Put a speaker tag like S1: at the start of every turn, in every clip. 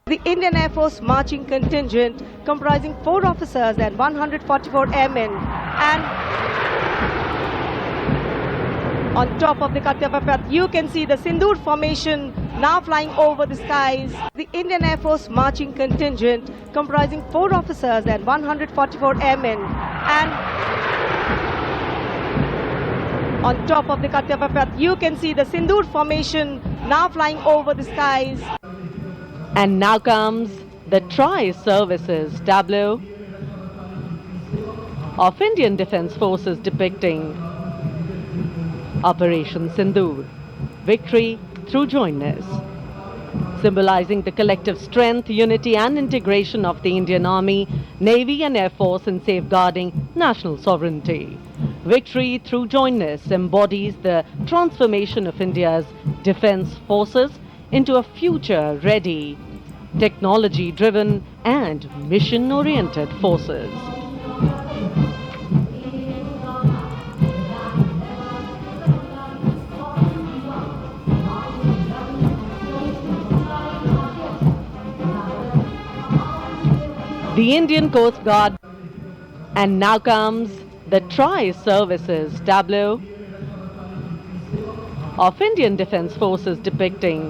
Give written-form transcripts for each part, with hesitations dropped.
S1: The Indian Air Force marching contingent comprising 4 officers and 144 airmen, and on top of the Kartavya Path you can see the Sindoor formation now flying over the skies. The Indian Air Force marching contingent comprising 4 officers and 144 airmen, and on top of the Kartavya Path you can see the Sindoor formation now flying over the skies.
S2: And now comes the Tri-Services tableau of Indian Defence Forces depicting Operation Sindoor, victory through jointness, symbolizing the collective strength, unity and integration of the Indian Army, Navy and Air Force in safeguarding national sovereignty. Victory through jointness embodies the transformation of India's defence forces into a future-ready, technology-driven and mission-oriented forces. The Indian Coast Guard. And now comes the Tri-Services tableau of Indian Defence Forces depicting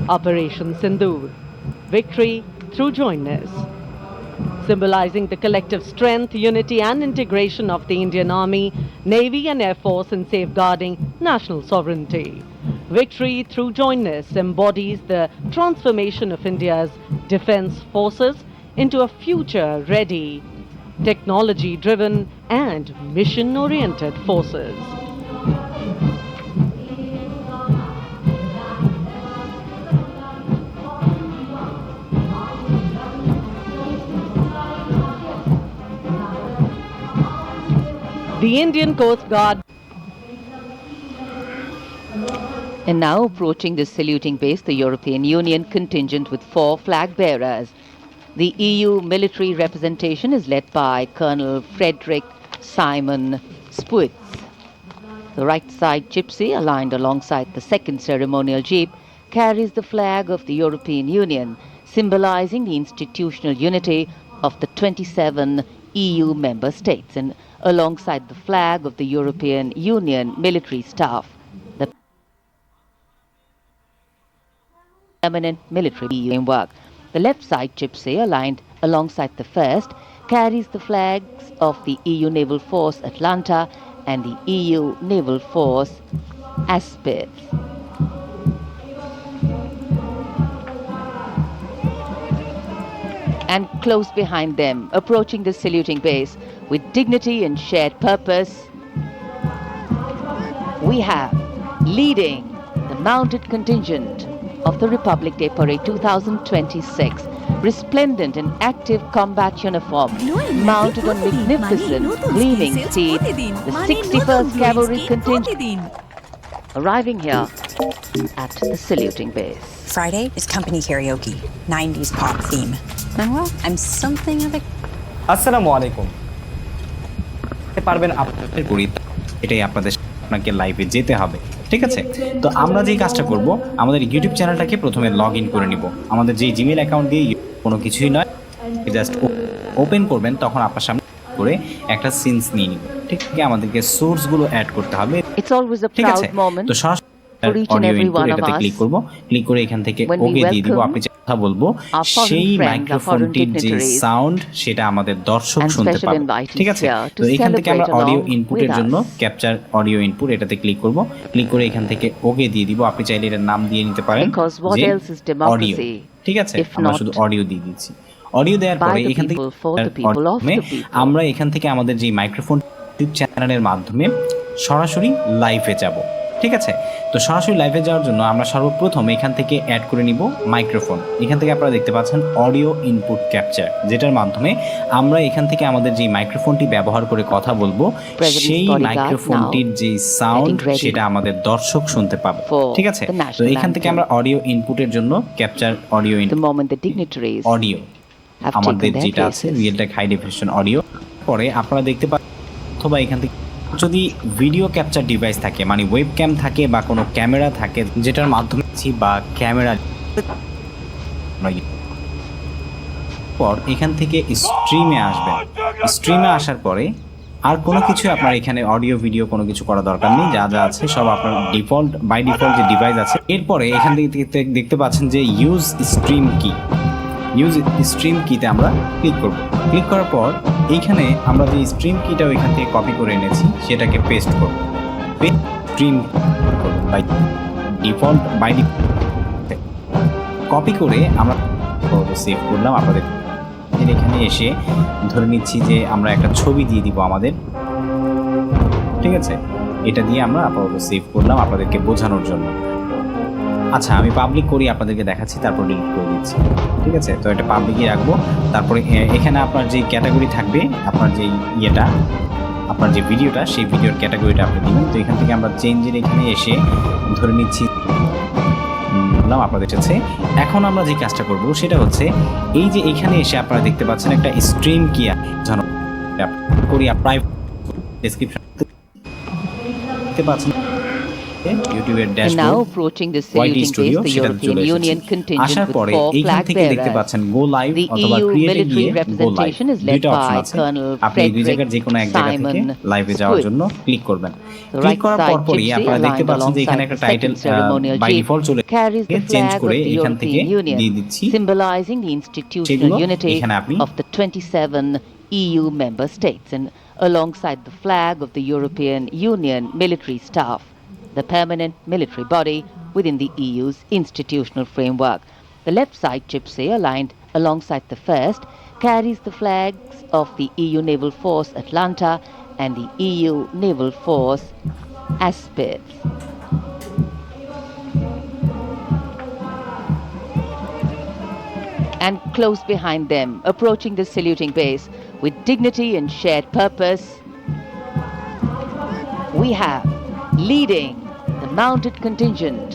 S2: Operation Sindoor, victory through jointness, symbolizing the collective strength, unity and integration of the Indian Army, Navy and Air Force in safeguarding national sovereignty. Victory through jointness embodies the transformation of India's defence forces into a future-ready, technology-driven and mission-oriented forces. The Indian Coast Guard.
S3: And now approaching the saluting base, the European Union contingent with 4 flag bearers. The EU military representation is led by Colonel Frederick Simon Spruits. The right side gypsy, aligned alongside the second ceremonial jeep, carries the flag of the European Union, symbolizing the institutional unity of the 27 EU member states, and alongside the flag of the European Union military staff, the permanent military framework. The left side gypsy, aligned alongside the first, carries the flags of the EU Naval Force Atlanta and the EU Naval Force Aspis. And close behind them, approaching the saluting base with dignity and shared purpose, we have leading the mounted contingent of the Republic Day Parade 2026, resplendent in active combat uniform, mounted on magnificent gleaming steed, the 61st Cavalry Contingent, arriving here at the saluting base.
S4: Friday is company karaoke, 90s pop theme. Manuel, I'm something of a...
S5: আসসালামু আলাইকুম। পারবেন আপনাদের করি এটাই আপনাকে লাইভে যেতে হবে, ঠিক আছে? তো আমরা যেই কাজটা করব, আমাদের ইউটিউব চ্যানেলটাকে প্রথমে লগ ইন করে নিব। আমাদের যে জিমেল অ্যাকাউন্ট দিয়ে কোনো কিছুই নয়, জাস্ট ওপেন করবেন, তখন আপনার সামনে করে একটা সিনস নিয়ে নিব, ঠিক আছে? আমাদেরকে সোর্সগুলো অ্যাড করতে হবে, ঠিক আছে? তো সরাসরি অডিও ইনপুট এটাতে ক্লিক করব, ক্লিক করে এখান থেকে ওকে দিয়ে দিব। আপনি যে কথা বলবো সেই মাইক্রোফোনটির যে সাউন্ড সেটা আমাদের দর্শক শুনতে পাবে, ঠিক আছে? তো এখান থেকে আমরা অডিও ইনপুটের জন্য ক্যাপচার অডিও ইনপুট এটাতে ক্লিক করব, ক্লিক করে এখান থেকে ওকে দিয়ে দিব। আপনি চাইলে এটার নাম দিয়ে নিতে পারেন যে অডিও, ঠিক আছে? আমরা শুধু অডিও দিয়ে দিচ্ছি। অডিও দেওয়ার পরে এখান থেকে আমরা এখান থেকে আমাদের যে মাইক্রোফোন ইউটিউব চ্যানেলের মাধ্যমে সরাসরি লাইভে যাব, ঠিক আছে? তো সরাসরি লাইভে যাওয়ার জন্য আমরা সর্বপ্রথম এখান থেকে অ্যাড করে নিব মাইক্রোফোন। এখান থেকে আপনারা দেখতে পাচ্ছেন অডিও ইনপুট ক্যাপচার, যেটার মাধ্যমে আমরা এখান থেকে আমাদের যে মাইক্রোফোনটি ব্যবহার করে কথা বলবো সেই মাইক্রোফোনটির যে সাউন্ড সেটা আমাদের দর্শক শুনতে পাবে, ঠিক আছে? তো এখান থেকে আমরা অডিও ইনপুটের জন্য ক্যাপচার অডিও অডিও আমাদের যেটা আছে real time high definition audio, পরে আপনারা দেখতে পাচ্ছেন অথবা এখান থেকে যদি ভিডিও ক্যাপচার ডিভাইস থাকে, মানে ওয়েব ক্যাম থাকে বা কোনো ক্যামেরা থাকে যেটার মাধ্যমে বা ক্যামেরা পর এখান থেকে স্ট্রিমে আসবেন। স্ট্রিমে আসার পরে আর কোনো কিছু আপনার এখানে অডিও ভিডিও কোনো কিছু করা দরকার নেই, যা যা আছে সব আপনার বাই ডিফল্ট যে ডিভাইস আছে। এরপরে এখান থেকে দেখতে পাচ্ছেন যে ইউজ স্ট্রিম কিতে আমরা ক্লিক করব। ক্লিক করার পর এইখানে আমরা যে স্ট্রিম কিটা ওইখান থেকে কপি করে এনেছি সেটাকে পেস্ট করব। স্ট্রিম করবেন বাই ডিফল্ট কপি করে আমরা সেভ করলাম। আপনাদের এখানে এসে ধরে নিচ্ছি যে আমরা একটা ছবি দিয়ে দিব আমাদের, ঠিক আছে? এটা দিয়ে আমরা আপাতত সেভ করলাম আপনাদেরকে বোঝানোর জন্য। আচ্ছা, আমি পাবলিক করি, আপনাদেরকে দেখাচ্ছি, তারপর ডিলিট করে দিচ্ছি, ঠিক আছে? তো এটা পাবলিকই রাখবো। তারপরে এখানে আপনার যে ক্যাটাগরি থাকবে, আপনার যে আপনার যে ভিডিওটা, সেই ভিডিওর ক্যাটাগরিটা আপনি দিবেন। তো এখান থেকে আমরা চেঞ্জের এখানে এসে ধরে নিচ্ছি আপনাদের কাছে। এখন আমরা যে কাজটা করব সেটা হচ্ছে এই যে এখানে এসে আপনারা দেখতে পাচ্ছেন একটা স্ট্রিম কি করি প্রাইভেট ডেসক্রিপশন দেখতে পাচ্ছেন ইউটিউবের dashboard.
S3: Now approaching the saluting base, the European Union contingent with 4 flag bearers. The EU military representation is led by Colonel Frederick Simon
S5: জন্য ক্লিক করবেন।
S3: The
S5: ক্লিক
S3: right
S5: করার
S3: side
S5: পরপরই
S3: gypsy,
S5: আপনারা দেখতে
S3: aligned
S5: পাচ্ছেন যে এখানে
S3: alongside
S5: একটা
S3: the
S5: title
S3: second ceremonial
S5: by
S3: jeep,
S5: default চলে
S3: carries the
S5: change
S3: flag of
S5: করে
S3: the
S5: এখান থেকে
S3: European Union,
S5: দিয়ে দিচ্ছি।
S3: symbolizing the institutional
S5: সেগুলো
S3: unity
S5: এখানে আপনি
S3: of the 27 EU member states, and alongside the flag of the European Union military staff, the permanent military body within the EU's institutional framework. The left side gypsy, aligned alongside the first, carries the flags of the EU Naval Force Atlanta and the EU Naval Force Aspis. And close behind them, approaching the saluting base with dignity and shared purpose, we have leading the mounted contingent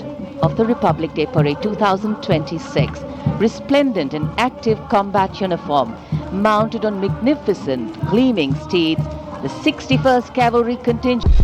S3: of the Republic Day Parade 2026, resplendent in active combat uniform, mounted on magnificent gleaming steeds, the 61st Cavalry Contingent.